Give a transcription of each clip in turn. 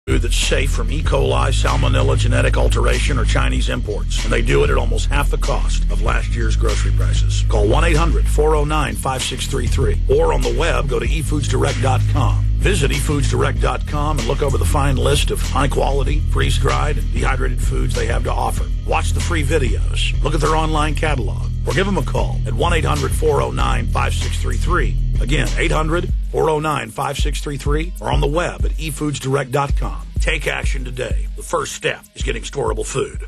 Food that's safe from E. coli, salmonella, genetic alteration, or Chinese imports. And they do it at almost half the cost of last year's grocery prices. Call 1-800-409-5633. Or on the web, go to efoodsdirect.com. Visit efoodsdirect.com and look over the fine list of high-quality, freeze-dried, and dehydrated foods they have to offer. Watch the free videos. Look at their online catalog. Or give them a call at 1-800-409-5633. Again, 800-409-5633. Or on the web at efoodsdirect.com. Take action today. The first step is getting storable food.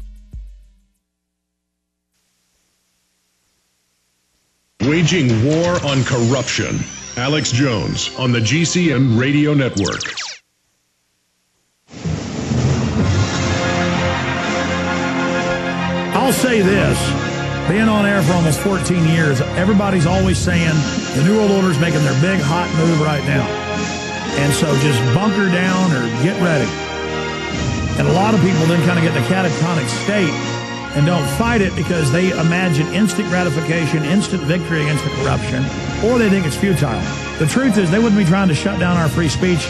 Waging war on corruption. Alex Jones on the GCN Radio Network. I'll say this. Being on air for almost 14 years, everybody's always saying the New World Order is making their big hot move right now. And so just bunker down or get ready. And a lot of people then kind of get in a catatonic state and don't fight it because they imagine instant gratification, instant victory against the corruption, or they think it's futile. The truth is they wouldn't be trying to shut down our free speech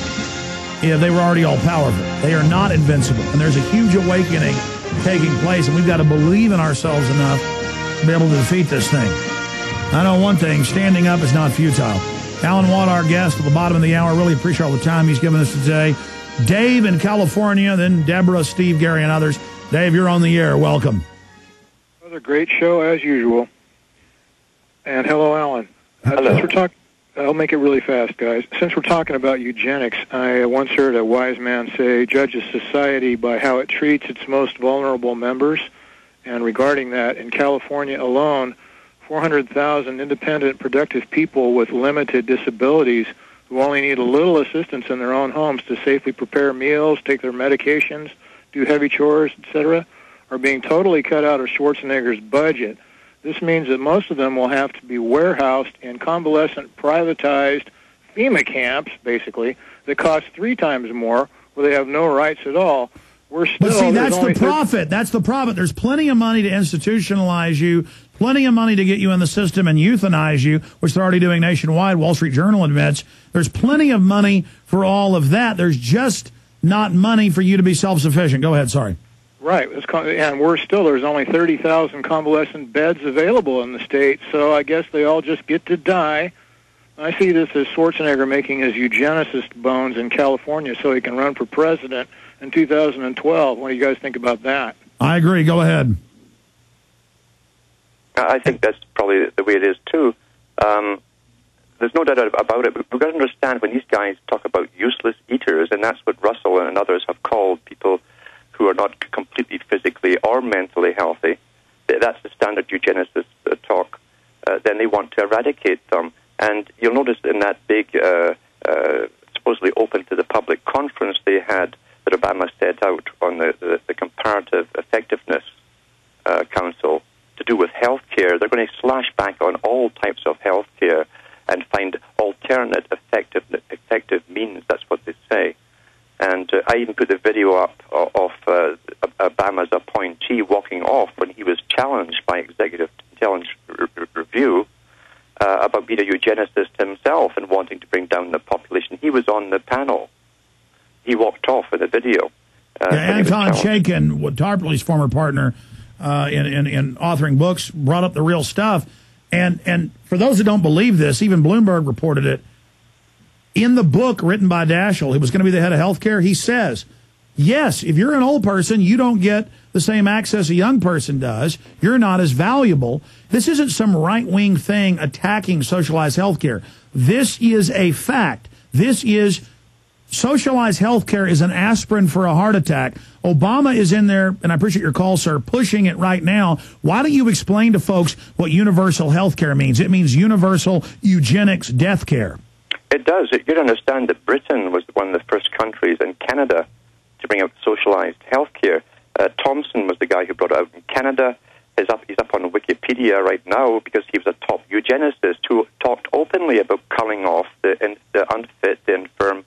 if they were already all powerful. They are not invincible. And there's a huge awakening taking place, and we've got to believe in ourselves enough to be able to defeat this thing. I know one thing, standing up is not futile. Alan Watt, our guest at the bottom of the hour, really appreciate all the time he's given us today. Dave in California, then Deborah, Steve, Gary, and others. Dave, you're on the air. Welcome. Another great show as usual. And hello, Alan. Hello. Since we're talking, I'll make it really fast, guys. Since we're talking about eugenics, I once heard a wise man say, judge a society by how it treats its most vulnerable members. And regarding that, in California alone, 400,000 independent, productive people with limited disabilities who only need a little assistance in their own homes to safely prepare meals, take their medications, do heavy chores, etc., are being totally cut out of Schwarzenegger's budget. This means that most of them will have to be warehoused in convalescent, privatized FEMA camps, basically, that cost 3 times more, where they have no rights at all. We're still, but see, that's the profit. That's the profit. There's plenty of money to institutionalize you, plenty of money to get you in the system and euthanize you, which they're already doing nationwide. Wall Street Journal admits there's plenty of money for all of that. There's just not money for you to be self-sufficient. Go ahead, sorry. Right, and there's only 30,000 convalescent beds available in the state, so I guess they all just get to die. I see this as Schwarzenegger making his eugenicist bones in California so he can run for president in 2012. What do you guys think about that? I agree. Go ahead. I think that's probably the way it is, too. There's no doubt about it, but we've got to understand when these guys talk about useless eaters, and that's what Russell and others have called people who are not completely physically or mentally healthy, that's the standard eugenicist talk, then they want to eradicate them. And you'll notice in that big, supposedly open to the public conference they had that Obama set out on the Comparative Effectiveness Council to do with health care, they're going to slash back on all types of health care and find alternate effective means. That's what they say. And I even put the video up of Obama's appointee walking off when he was challenged by Executive Intelligence Review about being a eugenicist himself and wanting to bring down the population. He was on the panel. He walked off in the video. Anton Chaikin, Tarpley's former partner in authoring books, brought up the real stuff. And for those that don't believe this, even Bloomberg reported it. In the book written by Daschle, who was going to be the head of healthcare, he says, yes, if you're an old person, you don't get the same access a young person does. You're not as valuable. This isn't some right-wing thing attacking socialized healthcare. This is a fact. This is socialized healthcare is an aspirin for a heart attack. Obama is in there, and I appreciate your call, sir, pushing it right now. Why don't you explain to folks what universal healthcare means? It means universal eugenics death care. It does. You can understand that Britain was one of the first countries, and Canada, to bring out socialized health care. Thompson was the guy who brought it out in Canada. He's up on Wikipedia right now because he was a top eugenicist who talked openly about culling off the unfit, the infirm,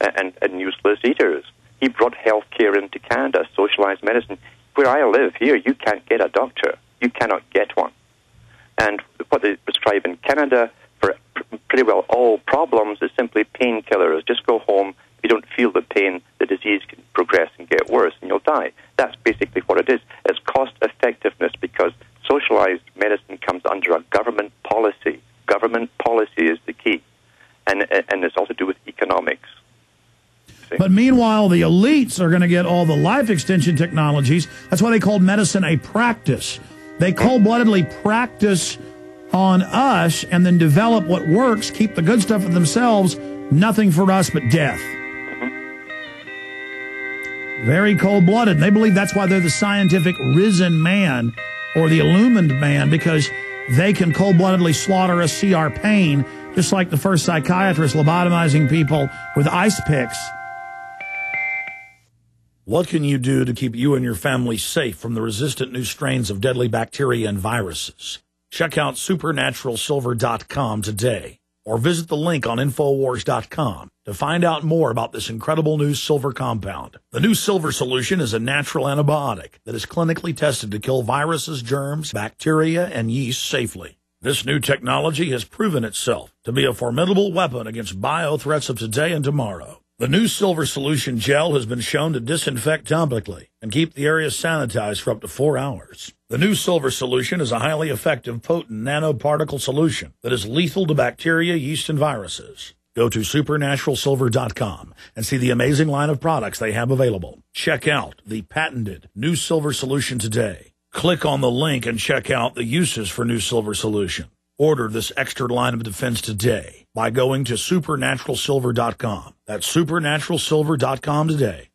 and useless eaters. He brought health care into Canada, socialized medicine. Where I live here, you can't get a doctor. You cannot get one. And what they prescribe in Canada for pretty well all problems is simply painkillers. Just go home. If you don't feel the pain, the disease die. That's basically what it is. It's cost effectiveness, because socialized medicine comes under a government policy. Government policy is the key. And it's all to do with economics. See? But meanwhile, the elites are going to get all the life extension technologies. That's why they called medicine a practice. They cold-bloodedly practice on us and then develop what works, keep the good stuff for themselves, nothing for us but death. Very cold-blooded. They believe that's why they're the scientific risen man or the illumined man, because they can cold-bloodedly slaughter us, see our pain, just like the first psychiatrist lobotomizing people with ice picks. What can you do to keep you and your family safe from the resistant new strains of deadly bacteria and viruses? Check out supernaturalsilver.com today, or visit the link on Infowars.com to find out more about this incredible new silver compound. The new silver solution is a natural antibiotic that is clinically tested to kill viruses, germs, bacteria, and yeast safely. This new technology has proven itself to be a formidable weapon against bio-threats of today and tomorrow. The new silver solution gel has been shown to disinfect topically and keep the area sanitized for up to 4 hours. The new silver solution is a highly effective, potent nanoparticle solution that is lethal to bacteria, yeast, and viruses. Go to supernaturalsilver.com and see the amazing line of products they have available. Check out the patented new silver solution today. Click on the link and check out the uses for new silver solution. Order this extra line of defense today by going to supernaturalsilver.com. That's supernaturalsilver.com today.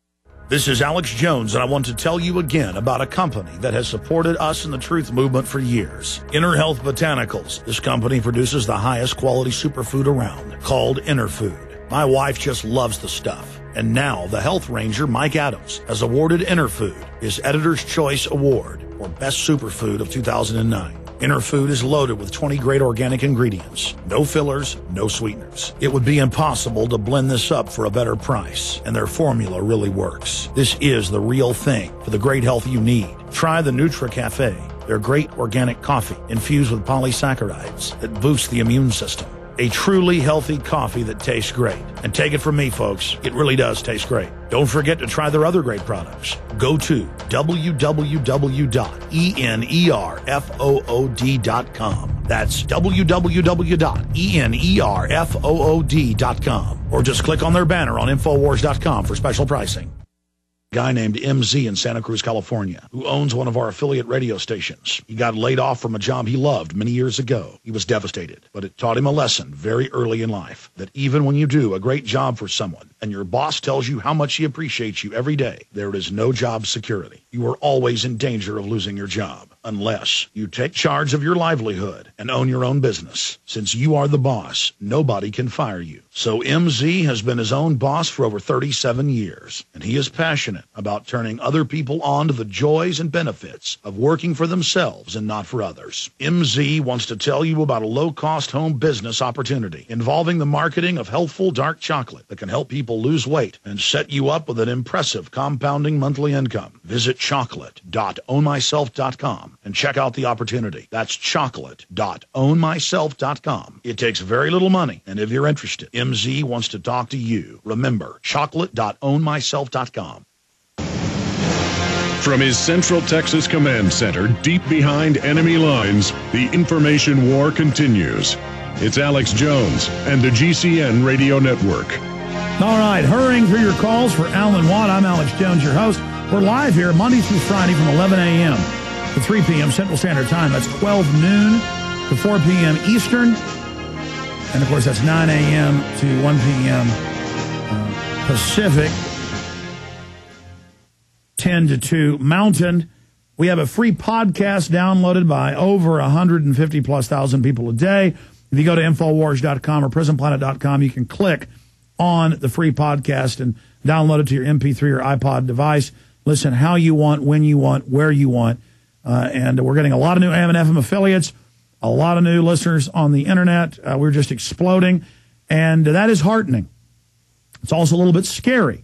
This is Alex Jones, and I want to tell you again about a company that has supported us in the truth movement for years. Inner Health Botanicals. This company produces the highest quality superfood around, called Inner Food. My wife just loves the stuff. And now the health ranger, Mike Adams, has awarded Inner Food his Editor's Choice Award for Best Superfood of 2009. Inner Food is loaded with 20 great organic ingredients. No fillers, no sweeteners. It would be impossible to blend this up for a better price, and their formula really works. This is the real thing for the great health you need. Try the Nutra Cafe, their great organic coffee infused with polysaccharides that boost the immune system. A truly healthy coffee that tastes great. And take it from me, folks, it really does taste great. Don't forget to try their other great products. Go to www.enerfood.com. That's www.enerfood.com. Or just click on their banner on Infowars.com for special pricing. Guy named MZ in Santa Cruz, California, who owns one of our affiliate radio stations. He got laid off from a job he loved many years ago. He was devastated, but it taught him a lesson very early in life, that even when you do a great job for someone and your boss tells you how much he appreciates you every day, there is no job security. You are always in danger of losing your job unless you take charge of your livelihood and own your own business. Since you are the boss, nobody can fire you. So MZ has been his own boss for over 37 years, and he is passionate about turning other people on to the joys and benefits of working for themselves and not for others. MZ wants to tell you about a low-cost home business opportunity involving the marketing of healthful dark chocolate that can help people lose weight and set you up with an impressive compounding monthly income. Visit chocolate.ownmyself.com and check out the opportunity. That's chocolate.ownmyself.com. It takes very little money, and if you're interested, MZ wants to talk to you. Remember, chocolate.ownmyself.com. From his Central Texas Command Center, deep behind enemy lines, the information war continues. It's Alex Jones and the GCN Radio Network. All right, hurrying through your calls for Alan Watt. I'm Alex Jones, your host. We're live here Monday through Friday from 11 a.m. to 3 p.m. Central Standard Time. That's 12 noon to 4 p.m. Eastern. And, of course, that's 9 a.m. to 1 p.m. Pacific. 10 to 2 Mountain. We have a free podcast downloaded by over 150-plus thousand people a day. If you go to Infowars.com or PrisonPlanet.com, you can click on the free podcast and download it to your MP3 or iPod device. Listen how you want, when you want, where you want. And we're getting a lot of new AM and FM affiliates, a lot of new listeners on the Internet. We're just exploding, and that is heartening. It's also a little bit scary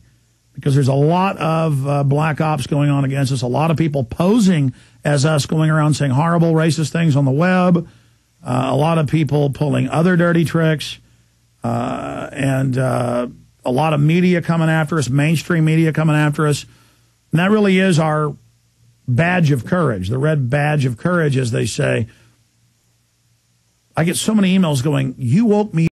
because there's a lot of black ops going on against us, a lot of people posing as us going around saying horrible, racist things on the web, a lot of people pulling other dirty tricks, and a lot of media coming after us, mainstream media coming after us. And that really is our badge of courage, the red badge of courage, as they say. I get so many emails going, you woke me